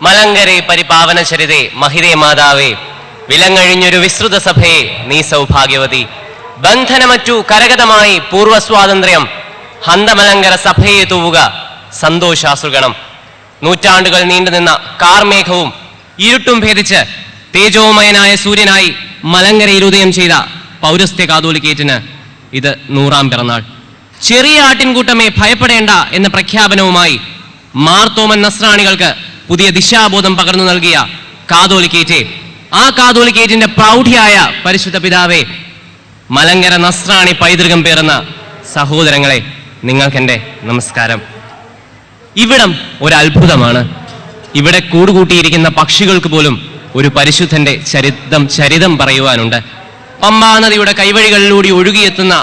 മലങ്കരെ പരിപാവന ചരിതേ മഹിതേ മാതാവേ, വിലങ്ങഴിഞ്ഞൊരു വിസ്തൃത സഭയെ നീ സൗഭാഗ്യവതി. ബന്ധനമറ്റു കരഗതമായി പൂർവ്വസ്വാതന്ത്ര്യം ഹന്തമലങ്കര സഭയെ തൂവുക സന്തോഷാശ്രുഗണം. നൂറ്റാണ്ടുകൾ നീണ്ടുനിന്ന കാർമേഘവും ഇരുട്ടും ഭേദിച്ച് തേജോമയനായ സൂര്യനായി മലങ്കരയിൽ ഉദയം ചെയ്ത പൗരസ്ത്യ കാതോലിക്കേറ്റിന് ഇത് 100ാം പിറന്നാൾ. ചെറിയ ആട്ടിൻകൂട്ടമേ ഭയപ്പെടേണ്ട എന്ന പ്രഖ്യാപനവുമായി മാർത്തോമൻ നസ്രാണികൾക്ക് പുതിയ ദിശാബോധം പകർന്നു നൽകിയ കാതോലിക്കേറ്റ്, ആ കാതോലിക്കേറ്റിന്റെ പ്രൗഢിയായ പരിശുദ്ധ പിതാവേ, മലങ്കര നസ്രാണി പൈതൃകം പേറുന്ന സഹോദരങ്ങളെ, നിങ്ങൾക്കെന്റെ നമസ്കാരം. ഇവിടം ഒരു അത്ഭുതമാണ്. ഇവിടെ കൂടുകൂട്ടിയിരിക്കുന്ന പക്ഷികൾക്ക് പോലും ഒരു പരിശുദ്ധന്റെ ചരിതം പറയുവാനുണ്ട്. പമ്പാ നദിയുടെ കൈവഴികളിലൂടെ ഒഴുകിയെത്തുന്ന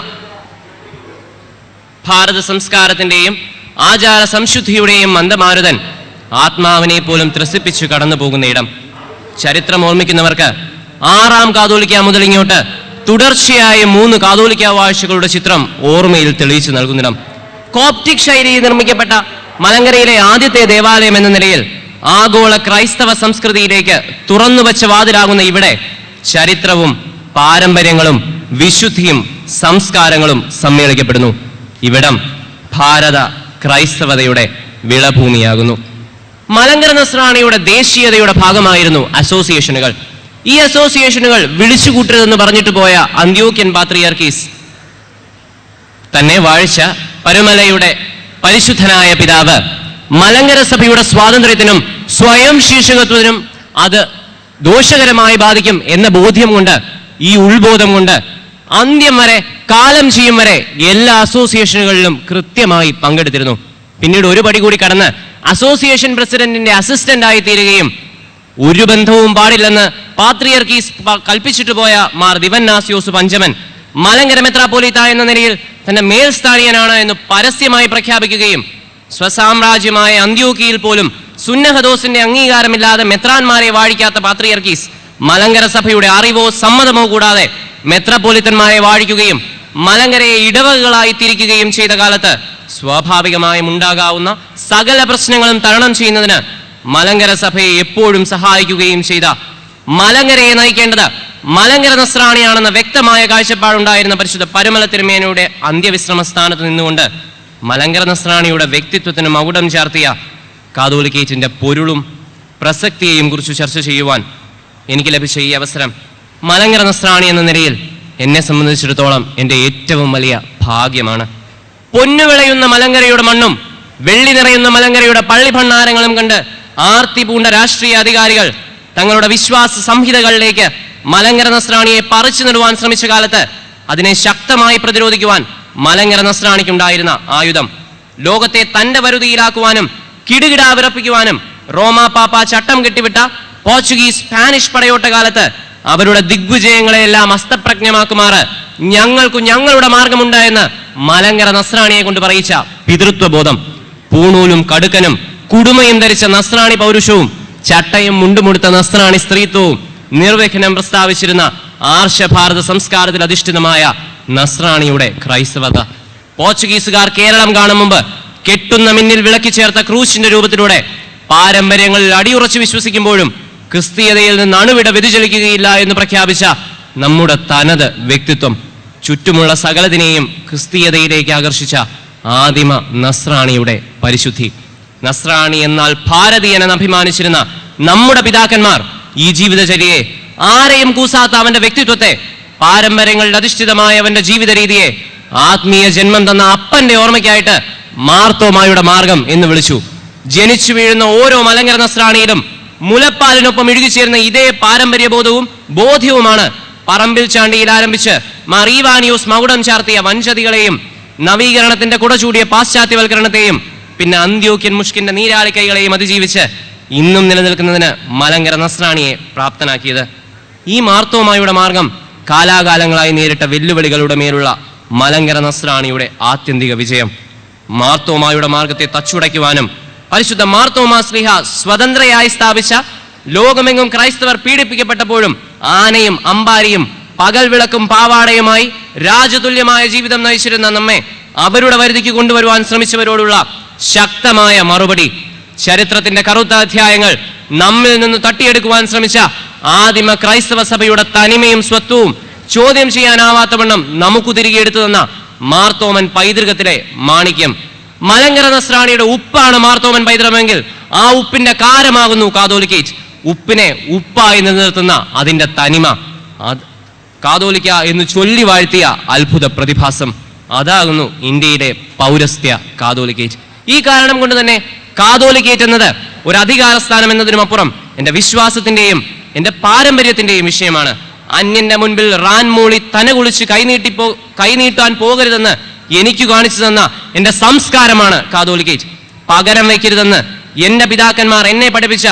ഭാരത സംസ്കാരത്തിന്റെയും ആചാര സംശുദ്ധിയുടെയും മന്ദമാരുതൻ ആത്മാവിനെ പോലും ത്രസിപ്പിച്ചു കടന്നു പോകുന്ന ഇടം. ചരിത്രം ഓർമ്മിക്കുന്നവർക്ക് 6ാം കാതോലിക്ക മുതൽ ഇങ്ങോട്ട് തുടർച്ചയായ 3 കാതോലിക്ക വാഴ്ചകളുടെ ചിത്രം ഓർമ്മയിൽ തെളിയിച്ചു നൽകുന്നിടം. കോപ്റ്റിക് ശൈലിയിൽ നിർമ്മിക്കപ്പെട്ട മലങ്കരയിലെ ആദ്യത്തെ ദേവാലയം എന്ന നിലയിൽ ആഗോള ക്രൈസ്തവ സംസ്കൃതിയിലേക്ക് തുറന്നുവച്ച വാതിലാകുന്ന ഇവിടെ ചരിത്രവും പാരമ്പര്യങ്ങളും വിശുദ്ധിയും സംസ്കാരങ്ങളും സമ്മേളിക്കപ്പെടുന്നു. ഇവിടം ഭാരത ക്രൈസ്തവതയുടെ വിളഭൂമിയാകുന്നു. മലങ്കര നസ്രാണിയുടെ ദേശീയതയുടെ ഭാഗമായിരുന്നു അസോസിയേഷനുകൾ. ഈ അസോസിയേഷനുകൾ വിളിച്ചുകൂട്ടരുതെന്ന് പറഞ്ഞിട്ട് പോയ അന്ത്യോക്യൻ പാത്രിയാർക്കീസ് തന്നെ വാഴ്ച പരുമലയുടെ പരിശുദ്ധനായ പിതാവ് മലങ്കര സഭയുടെ സ്വാതന്ത്ര്യത്തിനും സ്വയം ശീർഷകത്വത്തിനും അത് ദോഷകരമായി ബാധിക്കും എന്ന ബോധ്യം കൊണ്ട്, ഈ ഉൾബോധം കൊണ്ട് അന്ത്യം വരെ, കാലം ചെയ്യും വരെ എല്ലാ അസോസിയേഷനുകളിലും കൃത്യമായി പങ്കെടുത്തിരുന്നു. പിന്നീട് ഒരു പടി കൂടി കടന്ന് അസോസിയേഷൻ പ്രസിഡന്റിന്റെ അസിസ്റ്റന്റ് ആയി തീരുകയും ഒരു ബന്ധവും പാടില്ലെന്ന് പാത്രിയർക്കീസ് കൽപ്പിച്ചിട്ട് പോയ മാർ ദിവന്നാസ്യോസ് പഞ്ചമൻ മലങ്കര മെത്രാപ്പോലീത്ത എന്ന നിലയിൽ തന്റെ മേൽസ്ഥാനീയനാണ് എന്ന് പരസ്യമായി പ്രഖ്യാപിക്കുകയും സ്വസാമ്രാജ്യമായ അന്ത്യോക്കിയയിൽ പോലും സുന്നഹദോസിന്റെ അംഗീകാരമില്ലാതെ മെത്രാന്മാരെ വാഴിക്കാത്ത പാത്രിയർക്കീസ് മലങ്കര സഭയുടെ അറിവോ സമ്മതമോ കൂടാതെ മെത്രാപ്പോലിത്തന്മാരെ വാഴിക്കുകയും മലങ്കരയെ ഇടവകകളായി തിരിക്കുകയും ചെയ്ത കാലത്ത് സ്വാഭാവികമായും ഉണ്ടാകാവുന്ന സകല പ്രശ്നങ്ങളും തരണം ചെയ്യുന്നതിന് മലങ്കര സഭയെ എപ്പോഴും സഹായിക്കുകയും ചെയ്ത, മലങ്കരയെ നയിക്കേണ്ടത് മലങ്കര നസ്രാണിയാണെന്ന വ്യക്തമായ കാഴ്ചപ്പാടുണ്ടായിരുന്ന പരിശുദ്ധ പരുമല തിരുമേനയുടെ അന്ത്യവിശ്രമ സ്ഥാനത്ത് നിന്നുകൊണ്ട് മലങ്കര നസ്രാണിയുടെ വ്യക്തിത്വത്തിന് മകുടം ചാർത്തിയ കാതോലിക്കേറ്റിന്റെ പൊരുളും പ്രസക്തിയെയും കുറിച്ച് ചർച്ച ചെയ്യുവാൻ എനിക്ക് ലഭിച്ച ഈ അവസരം മലങ്കര നസ്രാണി എന്ന നിലയിൽ എന്നെ സംബന്ധിച്ചിടത്തോളം എൻ്റെ ഏറ്റവും വലിയ ഭാഗ്യമാണ്. പൊന്നുവിളയുന്ന മലങ്കരയുടെ മണ്ണും വെള്ളി നിറയുന്ന മലങ്കരയുടെ പള്ളി ഭണ്ഡാരങ്ങളും കണ്ട് ആർത്തി പൂണ്ട രാഷ്ട്രീയ അധികാരികൾ തങ്ങളുടെ വിശ്വാസ സംഹിതകളിലേക്ക് മലങ്കര നസ്രാണിയെ പറിച്ചു നടുവാൻ ശ്രമിച്ച കാലത്ത് അതിനെ ശക്തമായി പ്രതിരോധിക്കുവാൻ മലങ്കര നസ്രാണിക്കുണ്ടായിരുന്ന ആയുധം ലോകത്തെ തന്റെ വരുതിയിലാക്കുവാനും കിടുകിടാ വിറപ്പിക്കുവാനും റോമാ പാപ്പ ചട്ടം കെട്ടിവിട്ട പോർച്ചുഗീസ് സ്പാനിഷ് പടയോട്ട കാലത്ത് അവരുടെ ദിഗ്വിജയങ്ങളെയെല്ലാം അസ്തപ്രജ്ഞമാക്കുമാറ് ഞങ്ങൾക്കു ഞങ്ങളുടെ മാർഗമുണ്ട് എന്ന് മലങ്കര നസ്രാണിയെ കൊണ്ട് പറയിച്ച പിതൃത്വബോധം, പൂണൂലും കടുക്കനും കുടുമയും ധരിച്ച നസ്രാണി പൗരുഷവും ചട്ടയും മുണ്ടുമുടുത്ത നസ്രാണി സ്ത്രീത്വവും നിർവ്വഹനം പ്രസ്താവിച്ചിരുന്ന ആർഷഭാരത സംസ്കാരത്തിൽ അധിഷ്ഠിതമായ നസ്രാണിയുടെ ക്രൈസ്തവത, പോർച്ചുഗീസുകാർ കേരളം കാണും മുമ്പ് കെട്ടുന്ന മിന്നിൽ വിളക്കി ചേർത്ത ക്രൂശിന്റെ രൂപത്തിലൂടെ പാരമ്പര്യങ്ങളിൽ അടിയുറച്ചു വിശ്വസിക്കുമ്പോഴും ക്രിസ്തീയതയിൽ നിന്ന് അണുവിട വ്യതിചലിക്കുകയില്ല എന്ന് പ്രഖ്യാപിച്ച നമ്മുടെ തനത് വ്യക്തിത്വം, ചുറ്റുമുള്ള സകലതിനെയും ക്രിസ്തീയതയിലേക്ക് ആകർഷിച്ച ആദിമ നസ്രാണിയുടെ പരിശുദ്ധി. നസ്രാണി എന്നാൽ ഭാരതീയനെന്ന് അഭിമാനിച്ചിരുന്ന നമ്മുടെ പിതാക്കന്മാർ ഈ ജീവിതചര്യയെ, ആരെയും കൂസാത്ത അവന്റെ വ്യക്തിത്വത്തെ, പാരമ്പര്യങ്ങളിൽ അധിഷ്ഠിതമായ അവന്റെ ജീവിത രീതിയെ ആത്മീയ ജന്മം തന്ന അപ്പന്റെ ഓർമ്മയ്ക്കായിട്ട് മാർത്തോമായുടെ മാർഗം എന്ന് വിളിച്ചു. ജനിച്ചു വീഴുന്ന ഓരോ മലങ്കര നസ്രാണിയിലും മുലപ്പാലിനൊപ്പം ഇഴുകിച്ചേർന്ന ഇതേ പാരമ്പര്യബോധവും ബോധ്യവുമാണ് പറമ്പിൽ ചാണ്ടിയിൽ ആരംഭിച്ച് മറീവാനിയൂസ് മകുടം ചാർത്തിയ വഞ്ചതികളെയും നവീകരണത്തിന്റെ കുടചൂടിയ പാശ്ചാത്യവൽക്കരണത്തെയും പിന്നെ അന്ത്യോക്യൻ മുഷ്കിന്റെ നീരാളിക്കൈകളെയും അതിജീവിച്ച് ഇന്നും നിലനിൽക്കുന്നതിന് മലങ്കര നസ്രാണിയെ പ്രാപ്തനാക്കിയത്. ഈ മാർത്തോമായുടെ മാർഗം കാലാകാലങ്ങളായി നേരിട്ട വെല്ലുവിളികളുടെ മേലുള്ള മലങ്കര നസ്രാണിയുടെ ആത്യന്തിക വിജയം. മാർത്തോമായുടെ മാർഗത്തെ തച്ചുടയ്ക്കുവാനും പരിശുദ്ധ മാർത്തോമാ ശ്ലീഹ സ്വതന്ത്രയായി സ്ഥാപിച്ച, ലോകമെങ്ങും ക്രൈസ്തവർ പീഡിപ്പിക്കപ്പെട്ടപ്പോഴും ആനയും അമ്പാരിയും പകൽ വിളക്കും പാവാടയുമായി രാജതുല്യമായ ജീവിതം നയിച്ചിരുന്ന നമ്മെ അവരുടെ വരുതിക്ക് കൊണ്ടുവരുവാൻ ശ്രമിച്ചവരോടുള്ള ശക്തമായ മറുപടി. ചരിത്രത്തിന്റെ കറുത്ത അധ്യായങ്ങൾ നമ്മിൽ നിന്ന് തട്ടിയെടുക്കുവാൻ ശ്രമിച്ച ആദിമ ക്രൈസ്തവ സഭയുടെ തനിമയും സ്വത്വവും ചോദ്യം ചെയ്യാനാവാത്തവണ്ണം നമുക്ക് തിരികെ എടുത്തു തന്ന മാർത്തോമൻ പൈതൃകത്തിലെ മാണിക്യം. മലങ്കര നസ്രാണിയുടെ ഉപ്പാണ് മാർത്തോമൻ പൈതൃകമെങ്കിൽ ആ ഉപ്പിന്റെ കാരമാകുന്നു കാതോലിക്കേറ്റ്. ഉപ്പിനെ ഉപ്പായി നിലനിർത്തുന്ന അതിന്റെ തനിമ, കാതോലിക്ക എന്ന് ചൊല്ലി വാഴ്ത്തിയ അത്ഭുത പ്രതിഭാസം, അതാകുന്നു ഇന്ത്യയിലെ പൗരസ്ത്യ കാതോലിക്കേറ്റ്. ഈ കാരണം കൊണ്ട് തന്നെ കാതോലിക്കേറ്റ് എന്നത് ഒരു അധികാര സ്ഥാനം എന്നതിനുമപ്പുറം എൻ്റെ വിശ്വാസത്തിന്റെയും എൻ്റെ പാരമ്പര്യത്തിന്റെയും വിഷയമാണ്. അന്യന്റെ മുൻപിൽ റാൻ മൂളി തന കുളിച്ച് കൈനീട്ടാൻ പോകരുതെന്ന് എനിക്ക് കാണിച്ചു തന്ന എൻ്റെ സംസ്കാരമാണ് കാതോലിക്കേറ്റ്. പകരം വയ്ക്കരുതെന്ന് എൻ്റെ പിതാക്കന്മാർ എന്നെ പഠിപ്പിച്ച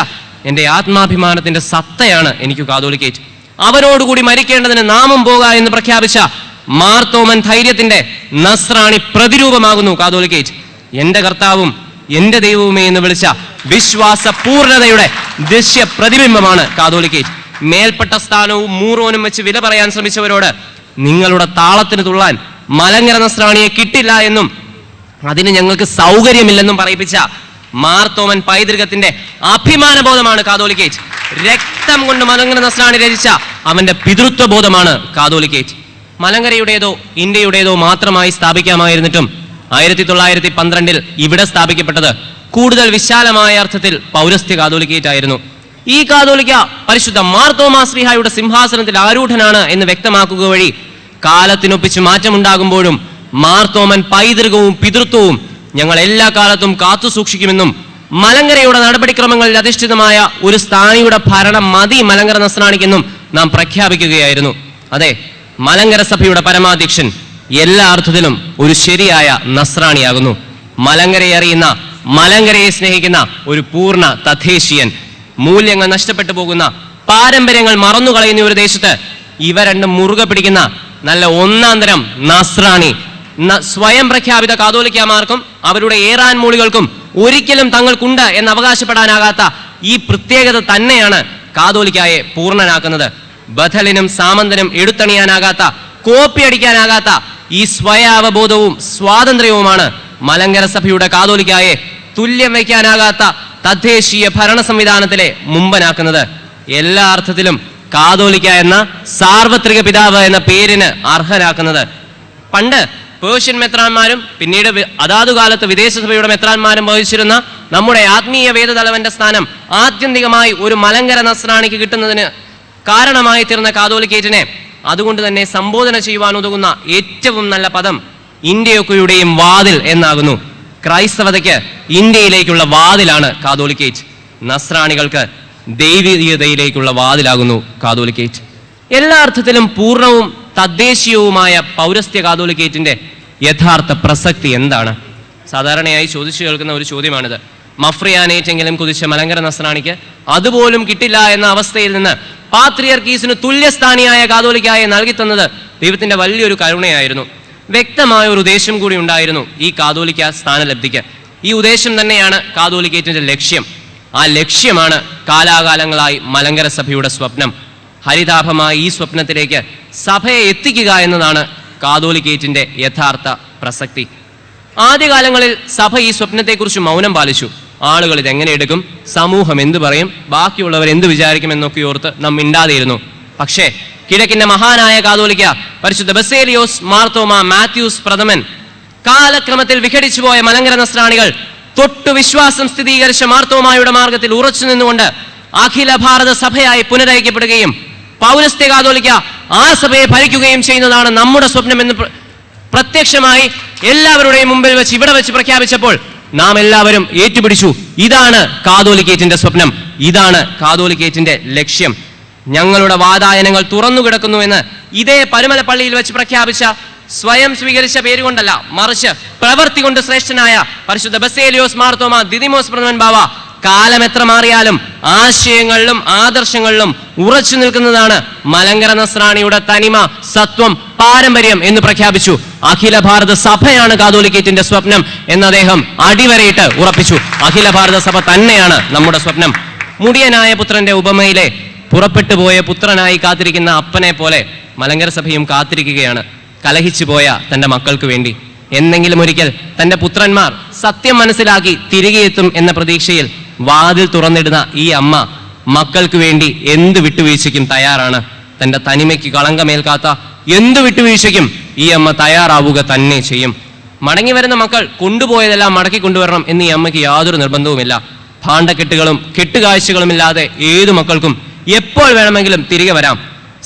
എൻ്റെ ആത്മാഭിമാനത്തിന്റെ സത്തയാണ് എനിക്ക് കാതോലിക്കേറ്റ്. അവനോടുകൂടി മരിക്കേണ്ടതിന് നാമം പോക എന്ന് പ്രഖ്യാപിച്ച മാർത്തോമൻ ധൈര്യത്തിന്റെ നസ്രാണി പ്രതിരൂപമാകുന്നു കാതോലിക്കേറ്റ്. എൻ്റെ കർത്താവും എൻ്റെ ദൈവവുമേ എന്ന് വിളിച്ച വിശ്വാസ പൂർണ്ണതയുടെ ദൃശ്യ പ്രതിബിംബമാണ് കാതോലിക്കേറ്റ്. മേൽപ്പെട്ട സ്ഥാനവും മൂറോനും വെച്ച് വില പറയാൻ ശ്രമിച്ചവരോട് നിങ്ങളുടെ താളത്തിന് തുള്ളാൻ മലങ്കര നസ്രാണിയെ കിട്ടില്ല എന്നും അതിന് ഞങ്ങൾക്ക് സൗകര്യമില്ലെന്നും പറയിപ്പിച്ച മാർത്തോമൻ പൈതൃകത്തിന്റെ അഭിമാനബോധമാണ് കാതോലിക്കേറ്റ്. രക്തം കൊണ്ട് മലങ്കര നസ്രാണി രചിച്ച അവന്റെ പിതൃത്വ ബോധമാണ് കാതോലിക്കേറ്റ്. മലങ്കരയുടേതോ ഇന്ത്യയുടേതോ മാത്രമായി സ്ഥാപിക്കാമായിരുന്നിട്ടും 1912 ഇവിടെ സ്ഥാപിക്കപ്പെട്ടത് കൂടുതൽ വിശാലമായ അർത്ഥത്തിൽ പൗരസ്ത്യ കാതോലിക്കേറ്റ് ആയിരുന്നു. ഈ കാതോലിക്ക പരിശുദ്ധ മാർത്തോമാ ശ്ലീഹായുടെ സിംഹാസനത്തിൽ ആരൂഢനാണ് എന്ന് വ്യക്തമാക്കുക വഴി കാലത്തിനൊപ്പിച്ച് മാറ്റമുണ്ടാകുമ്പോഴും മാർത്തോമൻ പൈതൃകവും പിതൃത്വവും ഞങ്ങൾ എല്ലാ കാലത്തും കാത്തു സൂക്ഷിക്കുമെന്നും മലങ്കരയുടെ നടപടിക്രമങ്ങളിൽ അധിഷ്ഠിതമായ ഒരു സ്ഥാനിയുടെ ഭരണം മതി മലങ്കര നസ്രാണിക്കെന്നും നാം പ്രഖ്യാപിക്കുകയായിരുന്നു. അതെ, മലങ്കര സഭയുടെ പരമാധ്യക്ഷൻ എല്ലാ അർത്ഥത്തിലും ഒരു ശരിയായ നസ്രാണിയാകുന്നു. മലങ്കരയെ അറിയുന്ന, മലങ്കരയെ സ്നേഹിക്കുന്ന ഒരു പൂർണ്ണ തദ്ദേശീയൻ. മൂല്യങ്ങൾ നഷ്ടപ്പെട്ടു പോകുന്ന, പാരമ്പര്യങ്ങൾ മറന്നുകളയുന്ന ഒരു ദേശത്ത് ഇവ രണ്ടും മുറുകെ പിടിക്കുന്ന നല്ല ഒന്നാം തരം നസ്രാണി സ്വയം പ്രഖ്യാപിത കാതോലിക്കമാർക്കും അവരുടെ ഏറാൻ മൂളികൾക്കും ഒരിക്കലും തങ്ങൾക്കുണ്ട് എന്ന് അവകാശപ്പെടാനാകാത്ത ഈ പ്രത്യേകത തന്നെയാണ് കാതോലിക്കായെ പൂർണ്ണനാക്കുന്നത്. ബഥലിനും സാമന്തനും എടുത്തണിയാനാകാത്ത, കോപ്പിയടിക്കാനാകാത്ത ഈ സ്വയാവബോധവും സ്വാതന്ത്ര്യവുമാണ് മലങ്കര സഭയുടെ കാതോലിക്കായെ തുല്യം വയ്ക്കാനാകാത്ത തദ്ദേശീയ ഭരണ സംവിധാനത്തിലെ മുമ്പനാക്കുന്നത്. എല്ലാ അർത്ഥത്തിലും കാതോലിക്ക എന്ന സാർവത്രിക പിതാവ് എന്ന പേരിന് അർഹനാക്കുന്നത്. പണ്ട് പേർഷ്യൻ മെത്രാന്മാരും പിന്നീട് അതാതു കാലത്ത് വിദേശ സഭയുടെ മെത്രാന്മാരും വഹിച്ചിരുന്ന നമ്മുടെ ആത്മീയ വേദതലവന്റെ സ്ഥാനം ആത്യന്തികമായി ഒരു മലങ്കര നസ്രാണിക്ക് കിട്ടുന്നതിന് കാരണമായി തീർന്ന കാതോലിക്കേറ്റിനെ അതുകൊണ്ട് തന്നെ സംബോധന ചെയ്യുവാൻ ഉതകുന്ന ഏറ്റവും നല്ല പദം ഇന്ത്യയൊക്കെയുടെയും വാതിൽ എന്നാകുന്നു. ക്രൈസ്തവതയ്ക്ക് ഇന്ത്യയിലേക്കുള്ള വാതിലാണ് കാതോലിക്കേറ്റ്. നസ്രാണികൾക്ക് ദൈവികതയിലേക്കുള്ള വാതിലാകുന്നു കാതോലിക്കേറ്റ്. എല്ലാ അർത്ഥത്തിലും പൂർണ്ണവും തദ്ദേശീയവുമായ പൗരസ്ത്യ കാതോലിക്കേറ്റിന്റെ യഥാർത്ഥ പ്രസക്തി എന്താണ്? സാധാരണയായി ചോദിച്ചു കേൾക്കുന്ന ഒരു ചോദ്യമാണിത്. മഫ്രിയാനേറ്റെങ്കിലും കുതിച്ച മലങ്കര നസ്രാണിക്ക് അതുപോലും കിട്ടില്ല എന്ന അവസ്ഥയിൽ നിന്ന് പാത്രിയർക്കീസിന് തുല്യസ്ഥാനിയായ കാതോലിക്കായെ നൽകിത്തന്നത് ദൈവത്തിന്റെ വലിയൊരു കരുണയായിരുന്നു. വ്യക്തമായ ഒരു ഉദ്ദേശം കൂടി ഉണ്ടായിരുന്നു ഈ കാതോലിക്ക സ്ഥാനലബ്ധിക്ക്. ഈ ഉദ്ദേശം തന്നെയാണ് കാതോലിക്കേറ്റിന്റെ ലക്ഷ്യം. ആ ലക്ഷ്യമാണ് കാലാകാലങ്ങളായി മലങ്കര സഭയുടെ സ്വപ്നം. ഹരിതാഭമായ ഈ സ്വപ്നത്തിലേക്ക് സഭയെ എത്തിക്കുക എന്നതാണ് കാതോലിക്കേറ്റിന്റെ യഥാർത്ഥ പ്രസക്തി. ആദ്യകാലങ്ങളിൽ സഭ ഈ സ്വപ്നത്തെക്കുറിച്ച് മൗനം പാലിച്ചു. ആളുകൾ ഇതെങ്ങനെ എടുക്കും, സമൂഹം എന്തു പറയും, ബാക്കിയുള്ളവർ എന്ത് വിചാരിക്കും എന്നൊക്കെ ഓർത്ത് നാം മിണ്ടാതെയിരുന്നു. പക്ഷേ കിഴക്കിന്റെ മഹാനായ കാതോലിക്ക പരിശുദ്ധ ബസേലിയോസ് മാർത്തോമാ മാത്യൂസ് പ്രഥമൻ കാലക്രമത്തിൽ വിഘടിച്ചു പോയ മലങ്കര നസ്രാണികൾ തൊട്ടു വിശ്വാസം സ്ഥിരീകരിച്ച മാർത്തോമായുടെ മാർഗത്തിൽ ഉറച്ചു നിന്നുകൊണ്ട് അഖില ഭാരത സഭയായി പുനരൈക്യപ്പെടുകയും പൗരസ്ത്യ കാതോലിക്ക ആ സഭയെ ഭരിക്കുകയും ചെയ്യുന്നതാണ് നമ്മുടെ സ്വപ്നം എന്ന് പ്രത്യക്ഷമായി എല്ലാവരുടെയും മുമ്പിൽ വെച്ച് ഇവിടെ വെച്ച് പ്രഖ്യാപിച്ചപ്പോൾ നാം എല്ലാവരും ഏറ്റുപിടിച്ചു. ഇതാണ് കാതോലിക്കേറ്റിന്റെ സ്വപ്നം, ഇതാണ് കാതോലിക്കേറ്റിന്റെ ലക്ഷ്യം. ഞങ്ങളുടെ വാതായനങ്ങൾ തുറന്നു കിടക്കുന്നു എന്ന് ഇതേ പരുമല പള്ളിയിൽ വെച്ച് പ്രഖ്യാപിച്ച, സ്വയം സ്വീകരിച്ച പേരുകൊണ്ടല്ല മറിച്ച് പ്രവൃത്തി കൊണ്ട് ശ്രേഷ്ഠനായ പരിശുദ്ധ ബസേലിയോസ് മാർത്തോമാ ദിദിമോസ് പ്രഥമൻ ബാവ കാലം എത്ര മാറിയാലും ആശയങ്ങളിലും ആദർശങ്ങളിലും ഉറച്ചു നിൽക്കുന്നതാണ് മലങ്കര നസ്രാണിയുടെ തനിമ, സത്വം, പാരമ്പര്യം എന്ന് പ്രഖ്യാപിച്ചു. അഖില ഭാരത സഭയാണ് കാതോലിക്കേറ്റിന്റെ സ്വപ്നം എന്ന് അദ്ദേഹം അടിവരയിട്ട് ഉറപ്പിച്ചു. അഖില ഭാരത സഭ തന്നെയാണ് നമ്മുടെ സ്വപ്നം. മുടിയനായ പുത്രന്റെ ഉപമയിലെ പുറപ്പെട്ടു പോയ പുത്രനായി കാത്തിരിക്കുന്ന അപ്പനെ പോലെ മലങ്കര സഭയും കാത്തിരിക്കുകയാണ് കലഹിച്ചു പോയ തന്റെ മക്കൾക്ക് വേണ്ടി. എന്നെങ്കിലും ഒരിക്കൽ തന്റെ പുത്രന്മാർ സത്യം മനസ്സിലാക്കി തിരികെ എത്തും എന്ന പ്രതീക്ഷയിൽ വാതിൽ തുറന്നിടുന്ന ഈ അമ്മ മക്കൾക്ക് വേണ്ടി എന്ത് വിട്ടുവീഴ്ചയ്ക്കും തയ്യാറാണ്. തന്റെ തനിമയ്ക്ക് കളങ്കമേൽക്കാത്ത എന്ത് വിട്ടുവീഴ്ചയ്ക്കും ഈ അമ്മ തയ്യാറാവുക തന്നെ ചെയ്യും. മടങ്ങി വരുന്ന മക്കൾ കൊണ്ടുപോയതെല്ലാം മടക്കി കൊണ്ടുവരണം എന്ന് ഈ അമ്മയ്ക്ക് യാതൊരു നിർബന്ധവുമില്ല. ഭാണ്ഡക്കെട്ടുകളും കെട്ടുകാഴ്ചകളും ഇല്ലാതെ ഏതു മക്കൾക്കും എപ്പോൾ വേണമെങ്കിലും തിരികെ വരാം.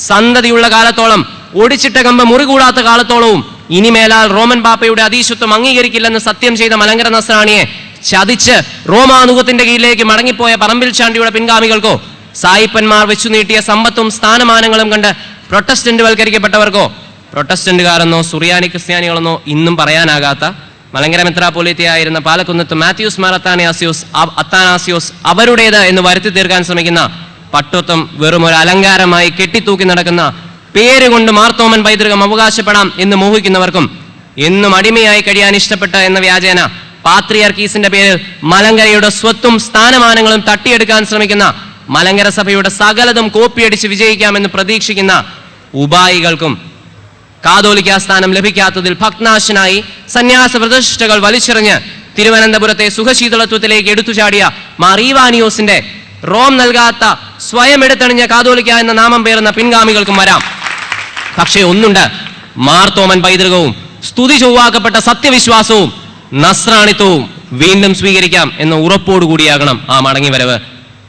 സന്തതിയുള്ള കാലത്തോളം, ഒടിച്ചിട്ട കമ്പ് മുറികൂടാത്ത കാലത്തോളവും ഇനിമേലാൽ റോമൻ പാപ്പയുടെ അതീശത്വം അംഗീകരിക്കില്ലെന്ന് സത്യം ചെയ്ത മലങ്കര നസ്രാണിയെ ചതിച്ച് റോമാനുഗത്തിന്റെ കീഴിലേക്ക് മടങ്ങിപ്പോയ പറമ്പിൽ ചാണ്ടിയുടെ പിൻഗാമികൾക്കോ, സായിപ്പന്മാർ വെച്ചു നീട്ടിയ സമ്പത്തും സ്ഥാനമാനങ്ങളും കണ്ട് പ്രൊട്ടസ്റ്റന്റ് വൽക്കരിക്കപ്പെട്ടവർക്കോ, പ്രൊട്ടസ്റ്റന്റുകാരെന്നോ സുറിയാനി ക്രിസ്ത്യാനികളെന്നോ ഇന്നും പറയാനാകാത്ത മലങ്കര മെത്രാപ്പൊലീത്തയായിരുന്ന പാലക്കുന്നത്ത് മാത്യൂസ് മാർ അത്താനാസിയോസ് അവരുടേത് എന്ന് വരുത്തി തീർക്കാൻ ശ്രമിക്കുന്ന പട്ടത്വം വെറും ഒരു അലങ്കാരമായി കെട്ടിത്തൂക്കി നടക്കുന്ന പേരുകൊണ്ട് മാർത്തോമൻ പൈതൃകം അവകാശപ്പെടാം എന്ന് മോഹിക്കുന്നവർക്കും, എന്നും അടിമയായി കഴിയാൻ ഇഷ്ടപ്പെട്ട എന്ന വ്യാജേന പാത്രിയാർക്കീസിന്റെ പേരിൽ മലങ്കരയുടെ സ്വത്തും സ്ഥാനമാനങ്ങളും തട്ടിയെടുക്കാൻ ശ്രമിക്കുന്ന മലങ്കര സഭയുടെ സകലതും കോപ്പിയടിച്ച് വിജയിക്കാമെന്ന് പ്രതീക്ഷിക്കുന്ന ഉപായികൾക്കും, കാതോലിക്കാ സ്ഥാനം ലഭിക്കാത്തതിൽ ഭഗ്നാശനായി സന്യാസ പ്രതിഷ്ഠകൾ വലിച്ചെറിഞ്ഞ് തിരുവനന്തപുരത്തെ സുഖശീതളത്വത്തിലേക്ക് എടുത്തുചാടിയ മാറീവാനിയോസിന്റെ റോം നൽകാത്ത സ്വയം എടുത്തണിഞ്ഞ കാതോലിക്ക എന്ന നാമം പേറുന്ന പിൻഗാമികൾക്കും വരാം. പക്ഷേ ഒന്നുണ്ട്, മാർത്തോമൻ പൈതൃകവും സ്തുതി ചൊവ്വാക്കപ്പെട്ട സത്യവിശ്വാസവും നസ്രാണിത്വവും വീണ്ടും സ്വീകരിക്കാം എന്ന ഉറപ്പോടുകൂടിയാകണം ആ മടങ്ങിവരവ്.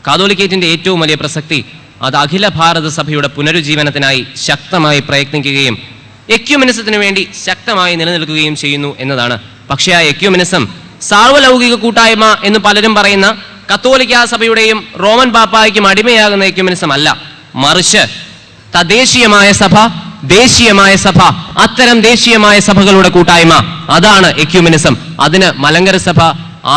കാതോലിക്കേറ്റിന്റെ ഏറ്റവും വലിയ പ്രസക്തി അത് അഖില ഭാരത സഭയുടെ പുനരുജ്ജീവനത്തിനായി ശക്തമായി പ്രയത്നിക്കുകയും എക്യുമെനിസത്തിന് വേണ്ടി ശക്തമായി നിലനിൽക്കുകയും ചെയ്യുന്നു എന്നതാണ്. പക്ഷേ ആ എക്യുമെനിസം സാർവലൗകിക കൂട്ടായ്മ എന്ന് പലരും പറയുന്ന കത്തോലിക്കാ സഭയുടെയും റോമൻ പാപ്പായ്ക്കും അടിമയാകുന്ന എക്യുമെനിസം അല്ല. മറിച്ച് തദ്ദേശീയമായ സഭ, ദേശീയമായ സഭ, അത്തരം ദേശീയമായ സഭകളുടെ കൂട്ടായ്മ, അതാണ് എക്യുമെനിസം. അതിന് മലങ്കര സഭ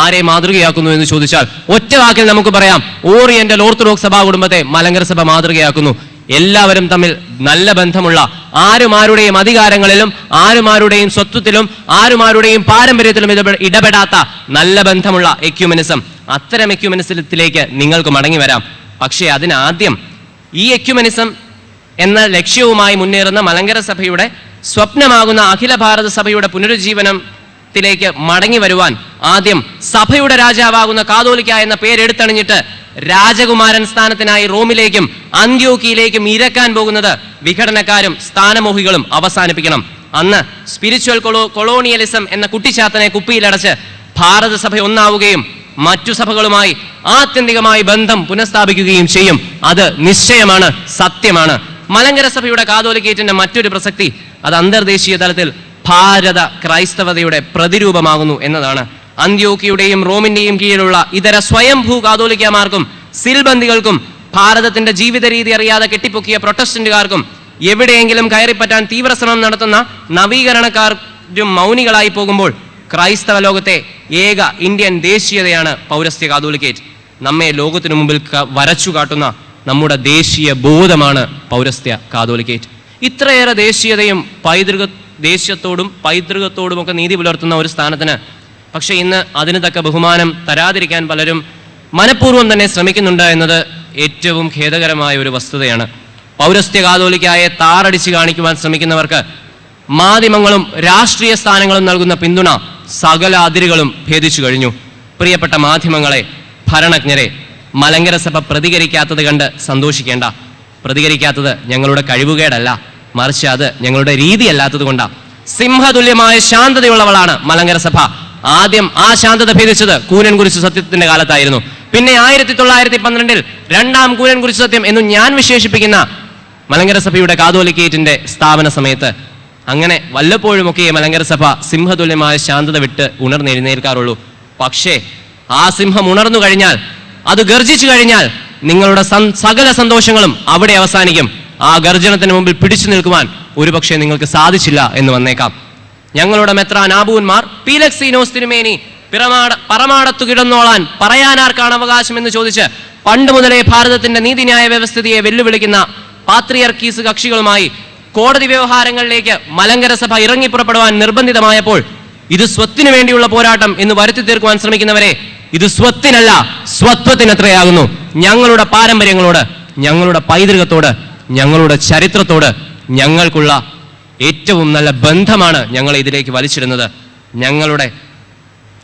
ആരെ മാതൃകയാക്കുന്നു എന്ന് ചോദിച്ചാൽ ഒറ്റ വാക്കിൽ നമുക്ക് പറയാം, ഓറിയന്റൽ ഓർത്തഡോക്സ് സഭാ കുടുംബത്തെ മലങ്കര സഭ മാതൃകയാക്കുന്നു. എല്ലാവരും തമ്മിൽ നല്ല ബന്ധമുള്ള, ആരുമാരുടെയും അധികാരങ്ങളിലും ആരുമാരുടെയും സ്വത്വത്തിലും ആരുമാരുടെയും പാരമ്പര്യത്തിലും ഇടപെടാത്ത നല്ല ബന്ധമുള്ള എക്യുമെനിസം. അത്തരം എക്യുമെനിസത്തിലേക്ക് നിങ്ങൾക്ക് മടങ്ങി വരാം. പക്ഷേ അതിനാദ്യം ഈ എക്യുമെനിസം എന്ന ലക്ഷ്യവുമായി മുന്നേറുന്ന മലങ്കര സഭയുടെ സ്വപ്നമാകുന്ന അഖില ഭാരത സഭയുടെ പുനരുജ്ജീവനത്തിലേക്ക് മടങ്ങി വരുവാൻ ആദ്യം സഭയുടെ രാജാവാകുന്ന കാതോലിക്ക എന്ന പേരെടുത്തണിഞ്ഞിട്ട് രാജകുമാരൻ സ്ഥാനത്തിനായി റോമിലേക്കും അന്ത്യോക്കിയിലേക്കും ഇരക്കാൻ പോകുന്നത് വിഘടനക്കാരും സ്ഥാനമോഹികളും അവസാനിപ്പിക്കണം. അന്ന് സ്പിരിച്വൽ കൊളോണിയലിസം എന്ന കുട്ടിച്ചാത്തനെ കുപ്പിയിലടച്ച് ഭാരതസഭ ഒന്നാവുകയും മറ്റു സഭകളുമായി ആത്യന്തികമായി ബന്ധം പുനഃസ്ഥാപിക്കുകയും ചെയ്യും. അത് നിശ്ചയമാണ്, സത്യമാണ്. മലങ്കര സഭയുടെ കാതോലിക്കേറ്റിന്റെ മറ്റൊരു പ്രസക്തി അത് അന്തർദേശീയ തലത്തിൽ ഭാരത ക്രൈസ്തവതയുടെ പ്രതിരൂപമാകുന്നു എന്നതാണ്. അന്ത്യോക്കിയുടെയും റോമിന്റെയും കീഴിലുള്ള ഇതര സ്വയംഭൂ കാതോലിക്കമാർക്കും സിൽബന്ദികൾക്കും ഭാരതത്തിന്റെ ജീവിത രീതി അറിയാതെ കെട്ടിപ്പൊക്കിയ പ്രൊട്ടസ്റ്റന്റുകാർക്കും എവിടെയെങ്കിലും കയറിപ്പറ്റാൻ തീവ്രശ്രമം നടത്തുന്ന നവീകരണക്കാരും മൗനികളായി പോകുമ്പോൾ ക്രൈസ്തവ ലോകത്തെ ഏക ഇന്ത്യൻ ദേശീയതയാണ് പൗരസ്ത്യ കാതോലിക്കേറ്റ്. നമ്മെ ലോകത്തിനു മുമ്പിൽ വരച്ചു കാട്ടുന്ന നമ്മുടെ ദേശീയ ബോധമാണ് പൗരസ്ത്യ കാതോലിക്കേറ്റ്. ഇത്രയേറെ ദേശീയതയും ദേശീയത്തോടും പൈതൃകത്തോടും ഒക്കെ നീതി പുലർത്തുന്ന ഒരു സ്ഥാനത്തിന് പക്ഷെ ഇന്ന് അതിന് തക്ക ബഹുമാനം തരാതിരിക്കാൻ പലരും മനഃപൂർവ്വം തന്നെ ശ്രമിക്കുന്നുണ്ട് എന്നത് ഏറ്റവും ഖേദകരമായ ഒരു വസ്തുതയാണ്. പൗരസ്ത്യ കാതോലിക്കായെ താറടിച്ച് കാണിക്കുവാൻ ശ്രമിക്കുന്നവർക്ക് മാധ്യമങ്ങളും രാഷ്ട്രീയ സ്ഥാനങ്ങളും നൽകുന്ന പിന്തുണ സകല അതിരുകളും ഭേദിച്ചു കഴിഞ്ഞു. പ്രിയപ്പെട്ട മാധ്യമങ്ങളെ, ഭരണജ്ഞരെ, മലങ്കര സഭ പ്രതികരിക്കാത്തത് കണ്ട് സന്തോഷിക്കേണ്ട. പ്രതികരിക്കാത്തത് ഞങ്ങളുടെ കഴിവുകേടല്ല, മറിച്ച് അത് ഞങ്ങളുടെ രീതിയല്ലാത്തത് കൊണ്ടാണ്. സിംഹതുല്യമായ ശാന്തതയുള്ളവളാണ് മലങ്കര സഭ. ആദ്യം ആ ശാന്തത ഭേദിച്ചത് കൂനൻകുരിശ് സത്യത്തിന്റെ കാലത്തായിരുന്നു. പിന്നെ 1912 രണ്ടാം കൂനൻകുരിശ് സത്യം എന്ന് ഞാൻ വിശേഷിപ്പിക്കുന്ന മലങ്കര സഭയുടെ കാതോലിക്കേറ്റിന്റെ സ്ഥാപന സമയത്ത്. അങ്ങനെ വല്ലപ്പോഴുമൊക്കെ മലങ്കര സഭ സിംഹതുല്യമായ ശാന്തത വിട്ട് ഉണർന്നെഴുന്നേൽക്കാറുള്ളൂ. പക്ഷേ ആ സിംഹം ഉണർന്നു കഴിഞ്ഞാൽ, അത് ഗർജിച്ചു കഴിഞ്ഞാൽ നിങ്ങളുടെ സകല സന്തോഷങ്ങളും അവിടെ അവസാനിക്കും. ആ ഗർജനത്തിന് മുമ്പിൽ പിടിച്ചു നിൽക്കുവാൻ ഒരുപക്ഷെ നിങ്ങൾക്ക് സാധിച്ചില്ല എന്ന് വന്നേക്കാം. ഞങ്ങളുടെ മെത്രാൻ ആബൂന്മാർ പീലക്സീനോസ് തിരുമേനി പറമാടത്തു കിടന്നോളാൻ പറയാനാർക്കാണ് അവകാശം എന്ന് ചോദിച്ച് പണ്ട് മുതലേ ഭാരതത്തിന്റെ നീതിന്യായ വ്യവസ്ഥിതിയെ വെല്ലുവിളിക്കുന്ന പാത്രിയർക്കീസ് കക്ഷികളുമായി കോടതി വ്യവഹാരങ്ങളിലേക്ക് മലങ്കര സഭ ഇറങ്ങിപ്പുറപ്പെടുവാൻ നിർബന്ധിതമായപ്പോൾ ഇത് സ്വത്തിനു വേണ്ടിയുള്ള പോരാട്ടം എന്ന് വരുത്തി തീർക്കുവാൻ ശ്രമിക്കുന്നവരെ, ഇത് സ്വത്തിനല്ല സ്വത്വത്തിനെത്രയാകുന്നു. ഞങ്ങളുടെ പാരമ്പര്യങ്ങളോട്, ഞങ്ങളുടെ പൈതൃകത്തോട്, ഞങ്ങളുടെ ചരിത്രത്തോട് ഞങ്ങൾക്കുള്ള ഏറ്റവും നല്ല ബന്ധമാണ് ഞങ്ങളെ ഇതിലേക്ക് വലിച്ചിടുന്നത്. ഞങ്ങളുടെ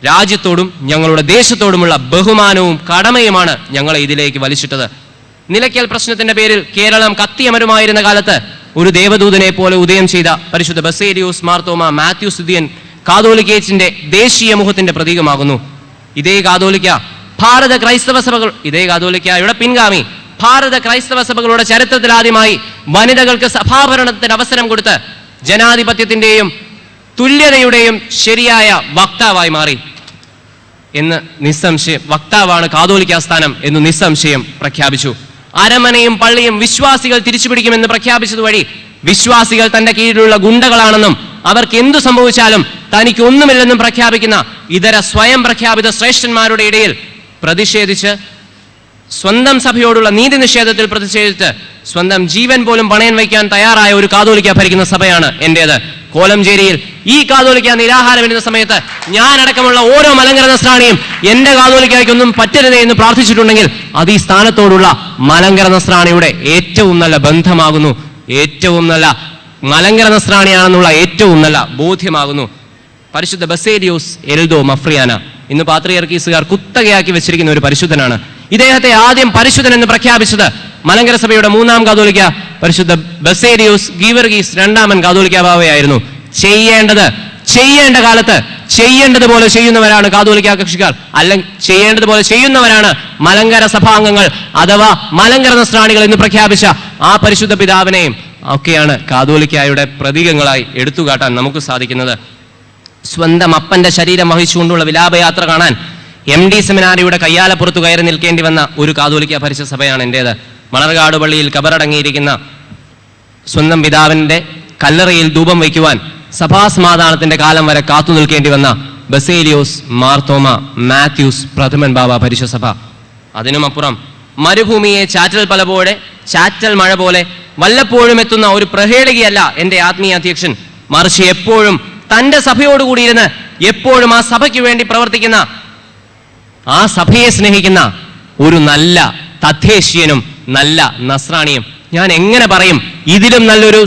രാജ്യത്തോടും ഞങ്ങളുടെ ദേശത്തോടുമുള്ള ബഹുമാനവും കടമയുമാണ് ഞങ്ങളെ ഇതിലേക്ക് വലിച്ചിട്ടത്. നിലയ്ക്കൽ പ്രശ്നത്തിന്റെ പേരിൽ കേരളം കത്തിയമരുമായിരുന്ന കാലത്ത് ഒരു ദേവദൂതനെ പോലെ ഉദയം ചെയ്ത പരിശുദ്ധ ബസേലിയോസ് മാർത്തോമ മാത്യൂസ് ദിദിയൻ കാതോലിക്കേറ്റിന്റെ ദേശീയ മുഖത്തിന്റെ പ്രതീകമാകുന്നു. ഇതേ കാതോലിക്ക ഭാരത ക്രൈസ്തവ സഭകൾ, ഇതേ കാതോലിക്കയുടെ പിൻഗാമി ഭാരത ക്രൈസ്തവ സഭകളുടെ ചരിത്രത്തിൽ ആദ്യമായി വനിതകൾക്ക് സഭാഭരണത്തിന് അവസരം കൊടുത്ത് ജനാധിപത്യത്തിന്റെയും തുല്യതയുടെയും ശരിയായ വക്താവായി മാറി എന്ന് നിസ്സംശയം, വക്താവാണ് കാതോലിക്ക സ്ഥാനം എന്ന് നിസ്സംശയം പ്രഖ്യാപിച്ചു. അരമനയും പള്ളിയും വിശ്വാസികൾ തിരിച്ചുപിടിക്കുമെന്ന് പ്രഖ്യാപിച്ചതുവഴി വിശ്വാസികൾ തന്റെ കീഴിലുള്ള ഗുണ്ടകളാണെന്നും അവർക്ക് എന്തു സംഭവിച്ചാലും തനിക്ക് ഒന്നുമില്ലെന്നും പ്രഖ്യാപിക്കുന്ന ഇതര സ്വയം പ്രഖ്യാപിത ശ്രേഷ്ഠന്മാരുടെ ഇടയിൽ പ്രതിഷേധിച്ച്, സ്വന്തം സഭയോടുള്ള നീതി നിഷേധത്തിൽ പ്രതിഷേധിച്ച് സ്വന്തം ജീവൻ പോലും പണയം വയ്ക്കാൻ തയ്യാറായ ഒരു കാതോലിക്ക ഭരിക്കുന്ന സഭയാണ് എന്റേത്. കോലഞ്ചേരിയിൽ ഈ കാതോലിക്ക നിരാഹാരം വരുന്ന സമയത്ത് ഞാനടക്കമുള്ള ഓരോ മലങ്കര നസ്രാണിയും എന്റെ കാതോലിക്കയ്ക്കൊന്നും പറ്റരുതേ എന്ന് പ്രാർത്ഥിച്ചിട്ടുണ്ടെങ്കിൽ അത് ഈ സ്ഥാനത്തോടുള്ള മലങ്കര നസ്രാണിയുടെ ഏറ്റവും നല്ല ബന്ധമാകുന്നു, ഏറ്റവും നല്ല മലങ്കര നസ്രാണിയാണെന്നുള്ള ഏറ്റവും നല്ല ബോധ്യമാകുന്നു. പരിശുദ്ധ ബസേലിയോസ് എൽദോ മഫ്രിയാന ഇന്ന് പാത്രിയർക്കീസുകാർ കുത്തകയാക്കി വെച്ചിരിക്കുന്ന ഒരു പരിശുദ്ധനാണ്. ഇദ്ദേഹത്തെ ആദ്യം പരിശുദ്ധൻ എന്ന് പ്രഖ്യാപിച്ചത് മലങ്കര സഭയുടെ മൂന്നാം കാതോലിക്ക പരിശുദ്ധ ബസേലിയോസ് ഗീവർഗീസ് രണ്ടാമൻ കാതോലിക്ക ബാവയായിരുന്നു. ചെയ്യേണ്ട കാലത്ത് ചെയ്യേണ്ടതുപോലെ ചെയ്യുന്നവരാണ് കാതോലിക്ക കക്ഷിക്കാർ, അല്ലെങ്കിൽ ചെയ്യേണ്ടതുപോലെ ചെയ്യുന്നവരാണ് മലങ്കര സഭാംഗങ്ങൾ അഥവാ മലങ്കര നസ്രാണികൾ എന്ന് പ്രഖ്യാപിച്ച ആ പരിശുദ്ധ പിതാവിനെയും ഒക്കെയാണ് കാതോലിക്കയുടെ പ്രതീകങ്ങളായി എടുത്തുകാട്ടാൻ നമുക്ക് സാധിക്കുന്നത്. സ്വന്തം അപ്പന്റെ ശരീരം വഹിച്ചുകൊണ്ടുള്ള വിലാപയാത്ര കാണാൻ MD സെമിനാരിയുടെ കയ്യാലപ്പുറത്ത് കയറി നിൽക്കേണ്ടി വന്ന ഒരു കാതോലിക്ക ഭരിച്ച സഭയാണ് എന്റേത്. മണർകാട് പള്ളിയിൽ കബറടങ്ങിയിരിക്കുന്ന സ്വന്തം പിതാവിന്റെ കല്ലറയിൽ ധൂപം വയ്ക്കുവാൻ സഭാസമാധാനത്തിന്റെ കാലം വരെ കാത്തു നിൽക്കേണ്ടി വന്ന ബസേലിയോസ് മാർത്തോമ മാത്യൂസ് പ്രഥമൻ ബാബ പരിശ സഭ. അതിനുമപ്പുറം മരുഭൂമിയെ ചാറ്റൽ മഴ പോലെ വല്ലപ്പോഴും എത്തുന്ന ഒരു പ്രഹേളികയല്ല എന്റെ ആത്മീയ അധ്യക്ഷൻ, മറിച്ച് എപ്പോഴും തന്റെ സഭയോടുകൂടിയിരുന്ന് എപ്പോഴും ആ സഭയ്ക്ക് വേണ്ടി പ്രവർത്തിക്കുന്ന, ആ സഭയെ സ്നേഹിക്കുന്ന ഒരു നല്ല തദ്ദേശീയനും നല്ല നസ്രാണിയും. ഞാൻ എങ്ങനെ പറയും ഇതിലും നല്ലൊരു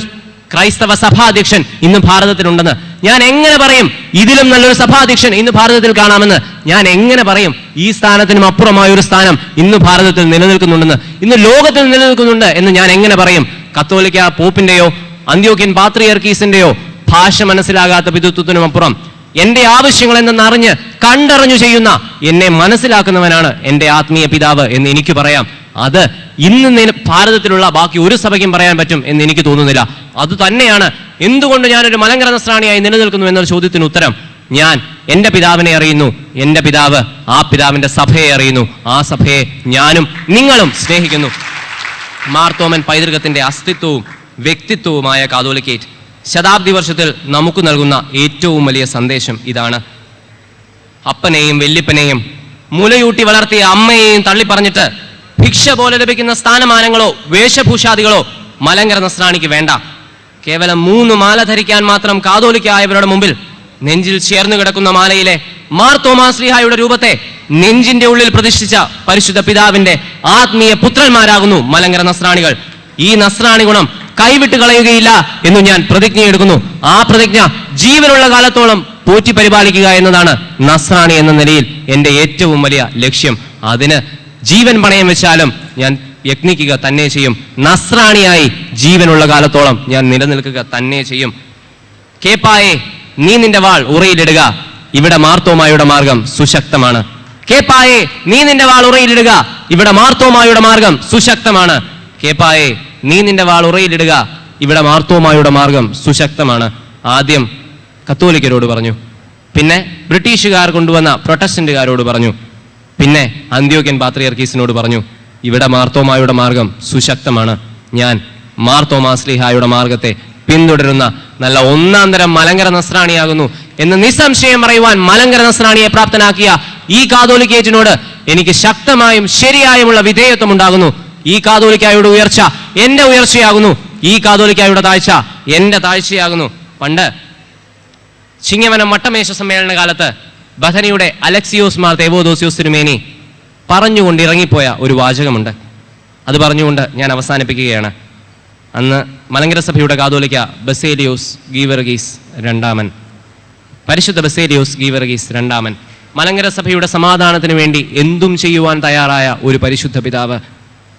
ക്രൈസ്തവ സഭാധ്യക്ഷൻ ഇന്ന് ഭാരതത്തിലുണ്ടെന്ന്? ഞാൻ എങ്ങനെ പറയും ഇതിലും നല്ലൊരു സഭാധ്യക്ഷൻ ഇന്ന് ഭാരതത്തിൽ കാണാമെന്ന്? ഞാൻ എങ്ങനെ പറയും ഈ സ്ഥാനത്തിനും അപ്പുറമായ ഒരു സ്ഥാനം ഇന്ന് ഭാരതത്തിൽ നിലനിൽക്കുന്നുണ്ടെന്ന്, ഇന്ന് ലോകത്തിൽ നിലനിൽക്കുന്നുണ്ട് എന്ന് ഞാൻ എങ്ങനെ പറയും? കത്തോലിക്ക പോപ്പിന്റെയോ അന്ത്യോക്യൻ പാത്രിയർക്കീസിന്റെയോ ഭാഷ മനസ്സിലാകാത്ത പിതൃത്വത്തിനും അപ്പുറം എന്റെ ആവശ്യങ്ങൾ എന്തെന്നറിഞ്ഞ് കണ്ടറിഞ്ഞു ചെയ്യുന്ന, എന്നെ മനസ്സിലാക്കുന്നവനാണ് എന്റെ ആത്മീയ പിതാവ് എന്ന് എനിക്ക് പറയാം. അത് ഇന്ന് ഭാരതത്തിലുള്ള ബാക്കി ഒരു സഭയ്ക്കും പറയാൻ പറ്റും എന്ന് എനിക്ക് തോന്നുന്നില്ല. അത് തന്നെയാണ് എന്തുകൊണ്ട് ഞാനൊരു മലങ്കര നസ്രാണിയായി നിലനിൽക്കുന്നു എന്നൊരു ചോദ്യത്തിന് ഉത്തരം. ഞാൻ എന്റെ പിതാവിനെ അറിയുന്നു, എന്റെ പിതാവ് ആ പിതാവിന്റെ സഭയെ അറിയുന്നു, ആ സഭയെ ഞാനും നിങ്ങളും സ്നേഹിക്കുന്നു. മാർത്തോമൻ പൈതൃകത്തിന്റെ അസ്തിത്വവും വ്യക്തിത്വവുമായ കാതോലിക്കേറ്റ് ശതാബ്ദി വർഷത്തിൽ നമുക്ക് നൽകുന്ന ഏറ്റവും വലിയ സന്ദേശം ഇതാണ്. അപ്പനെയും വല്യപ്പനെയും മുലയൂട്ടി വളർത്തിയ അമ്മയെയും തള്ളിപ്പറഞ്ഞിട്ട് ഭിക്ഷ പോലെ ലഭിക്കുന്ന സ്ഥാനമാനങ്ങളോ വേഷഭൂഷാദികളോ മലങ്കര നസ്രാണിക്ക് വേണ്ട. കേവലം 3 മാല ധരിക്കാൻ മാത്രം കാതോലിക്കായവരുടെ മുമ്പിൽ നെഞ്ചിൽ ചേർന്നു കിടക്കുന്ന മാലയിലെ മാർത്തോമാശ്ലീഹായുടെ രൂപത്തെ നെഞ്ചിന്റെ ഉള്ളിൽ പ്രതിഷ്ഠിച്ച പരിശുദ്ധ പിതാവിന്റെ ആത്മീയ പുത്രന്മാരാകുന്നു മലങ്കര നസ്രാണികൾ. ഈ നസ്രാണി ഗുണം കൈവിട്ട് കളയുകയില്ല എന്ന് ഞാൻ പ്രതിജ്ഞയെടുക്കുന്നു. ആ പ്രതിജ്ഞ ജീവനുള്ള കാലത്തോളം പോറ്റി പരിപാലിക്കുക എന്നതാണ് നസ്രാണി എന്ന നിലയിൽ എന്റെ ഏറ്റവും വലിയ ലക്ഷ്യം. അതിന് ജീവൻ പണയം വെച്ചാലും ഞാൻ യത്നിക്കുക തന്നെ ചെയ്യും. നസ്രാണിയായി ജീവനുള്ള കാലത്തോളം ഞാൻ നിലനിൽക്കുക തന്നെ ചെയ്യും. കേപ്പായെ, നീ നിന്റെ വാൾ ഉറയിലിടുക, ഇവിടെ മാർത്തോമായുടെ മാർഗം സുശക്തമാണ്. കേപ്പായെ, നീ നിന്റെ വാൾ ഉറയിലിടുക, ഇവിടെ മാർത്തോമായുടെ മാർഗം സുശക്തമാണ്. കേപ്പായെ, നീ നിന്റെ വാൾ ഉറയിലിടുക, ഇവിടെ മാർത്തോമായുടെ മാർഗം സുശക്തമാണ്. ആദ്യം കത്തോലിക്കരോട് പറഞ്ഞു, പിന്നെ ബ്രിട്ടീഷുകാർ കൊണ്ടുവന്ന പ്രൊട്ടസ്റ്റന്റുകാരോട് പറഞ്ഞു, പിന്നെ അന്ത്യോക്യൻ പാത്രിയർക്കീസിനോട് പറഞ്ഞു, ഇവിടെ മാർത്തോമായുടെ മാർഗം സുശക്തമാണ്. ഞാൻ മാർത്തോമാശ്ലീഹായുടെ മാർഗത്തെ പിന്തുടരുന്ന നല്ല ഒന്നാം തരം മലങ്കര നസ്രാണിയാകുന്നു എന്ന് നിസ്സംശയം പറയുവാൻ മലങ്കര നസ്രാണിയെ പ്രാപ്തനാക്കിയ ഈ കാതോലിക്കേറ്റിനോട് എനിക്ക് ശക്തമായും ശരിയായുമുള്ള വിധേയത്വം ഉണ്ടാകുന്നു. ഈ കാതോലിക്കായുടെ ഉയർച്ച എന്റെ ഉയർച്ചയാകുന്നു, ഈ കാതോലിക്കായുടെ താഴ്ച എന്റെ താഴ്ചയാകുന്നു. പണ്ട് ചിങ്ങവനം വട്ടമേശ സമ്മേളന കാലത്ത് ബഥനിയുടെ അലക്സിയോസ് മാർ തേവോദോസിയോസ് തിരുമേനി പറഞ്ഞുകൊണ്ട് ഇറങ്ങിപ്പോയ ഒരു വാചകമുണ്ട്. അത് പറഞ്ഞുകൊണ്ട് ഞാൻ അവസാനിപ്പിക്കുകയാണ്. അന്ന് മലങ്കര സഭയുടെ കാതോലിക്ക ബസേലിയോസ് ഗീവർഗീസ് രണ്ടാമൻ, പരിശുദ്ധ ബസേലിയോസ് ഗീവർഗീസ് രണ്ടാമൻ മലങ്കര സഭയുടെ സമാധാനത്തിന് വേണ്ടി എന്തും ചെയ്യുവാൻ തയ്യാറായ ഒരു പരിശുദ്ധ പിതാവ്.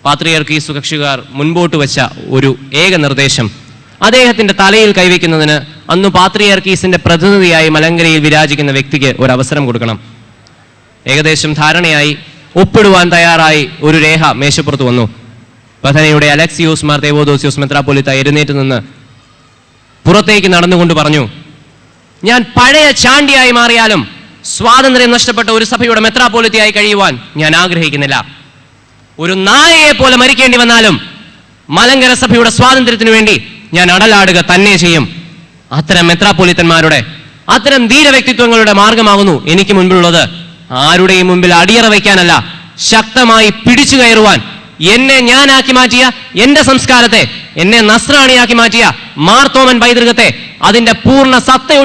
പാത്രിയർക്കീസ് കക്ഷിക്കാർ മുൻപോട്ട് വെച്ച ഒരു ഏക നിർദ്ദേശം, അദ്ദേഹത്തിന്റെ തലയിൽ കൈവയ്ക്കുന്നതിന് അന്ന് പാത്രിയർക്കീസിന്റെ പ്രതിനിധിയായി മലങ്കരയിൽ വിരാജിക്കുന്ന വ്യക്തിക്ക് ഒരു അവസരം കൊടുക്കണം. ഏകദേശം ധാരണയായി, ഒപ്പിടുവാൻ തയ്യാറായി ഒരു രേഖ മേശപ്പുറത്ത് വന്നു. ബഥനയുടെ അലക്സിയോസ് മാർ തേവോദോസിയോസ് മെത്രാപ്പൊലീത്ത എഴുന്നേറ്റ് നിന്ന് പുറത്തേക്ക് നടന്നുകൊണ്ട് പറഞ്ഞു, ഞാൻ പഴയ ചാണ്ടിയായി മാറിയാലും സ്വാതന്ത്ര്യം നഷ്ടപ്പെട്ട ഒരു സഭയുടെ മെത്രാപ്പൊലീത്തയായി കഴിയുവാൻ ഞാൻ ആഗ്രഹിക്കുന്നില്ല. ഒരു നായയെ പോലെ മരിക്കേണ്ടി വന്നാലും മലങ്കര സഭയുടെ സ്വാതന്ത്ര്യത്തിനു വേണ്ടി ഞാൻ അടലാടുക തന്നെ ചെയ്യും. അത്തരം മെത്രാപ്പൊലീത്തന്മാരുടെ, അത്തരം ധീരവ്യക്തിത്വങ്ങളുടെ മാർഗമാകുന്നു എനിക്ക് മുൻപിലുള്ളത്. ആരുടെയും മുമ്പിൽ അടിയറ വയ്ക്കാനല്ല, ശക്തമായി പിടിച്ചു കയറുവാൻ എന്നെ ഞാനാക്കി മാറ്റിയ എന്റെ സംസ്കാരത്തെ, എന്നെ നസ്രാണിയാക്കി മാറ്റിയ മാർത്തോമൻ പൈതൃകത്തെ അതിന്റെ പൂർണ്ണ സത്ത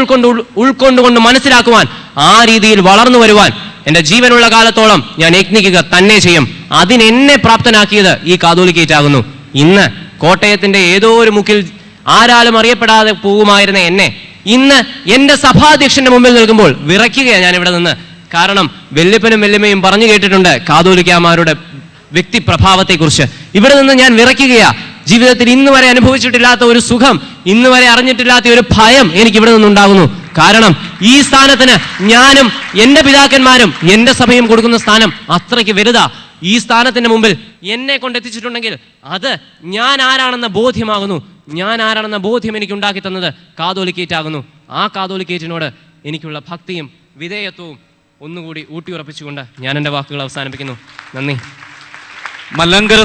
ഉൾക്കൊണ്ടുകൊണ്ട് മനസ്സിലാക്കുവാൻ, ആ രീതിയിൽ വളർന്നു വരുവാൻ എന്റെ ജീവനുള്ള കാലത്തോളം ഞാൻ യത്നിക്കുക തന്നെ ചെയ്യും. അതിനെന്നെ പ്രാപ്തനാക്കിയത് ഈ കാതോലിക്കേറ്റാകുന്നു. ഇന്ന് കോട്ടയത്തിന്റെ ഏതോ ഒരു മുക്കിൽ ആരാലും അറിയപ്പെടാതെ പോകുമായിരുന്ന എന്നെ ഇന്ന് എന്റെ സഭാധ്യക്ഷന്റെ മുമ്പിൽ നിൽക്കുമ്പോൾ വിറയ്ക്കുകയാണ് ഞാൻ ഇവിടെ നിന്ന്. കാരണം വെല്ലിപ്പനും വെല്ലിമ്മയും പറഞ്ഞു കേട്ടിട്ടുണ്ട് കാതോലിക്കാമാരുടെ വ്യക്തിപ്രഭാവത്തെക്കുറിച്ച്. ഇവിടെ നിന്ന് ഞാൻ വിറയ്ക്കുകയാ. ജീവിതത്തിൽ ഇന്ന് വരെ അനുഭവിച്ചിട്ടില്ലാത്ത ഒരു സുഖം, ഇന്ന് വരെ അറിഞ്ഞിട്ടില്ലാത്ത ഒരു ഭയം എനിക്ക് ഇവിടെ നിന്നുണ്ടാകുന്നു. കാരണം ഈ സ്ഥാനത്തിന് ഞാനും എന്റെ പിതാക്കന്മാരും എന്റെ സഭയും കൊടുക്കുന്ന സ്ഥാനം അത്രയ്ക്ക് വലുതാ. ഈ സ്ഥാനത്തിന്റെ മുമ്പിൽ എന്നെ കൊണ്ടെത്തിച്ചിട്ടുണ്ടെങ്കിൽ അത് ഞാൻ ആരാണെന്ന ബോധ്യമാകുന്നു. ഞാൻ ആരാണെന്ന ബോധ്യം എനിക്ക് ഉണ്ടാക്കി തന്നത് കാതോലിക്കേറ്റാകുന്നു. ആ കാതോലിക്കേറ്റിനോട് എനിക്കുള്ള ഭക്തിയും വിധേയത്വവും ഒന്നുകൂടി ഊട്ടിയുറപ്പിച്ചുകൊണ്ട് ഞാൻ എൻ്റെ വാക്കുകൾ അവസാനിപ്പിക്കുന്നു. നന്ദി. മലങ്കര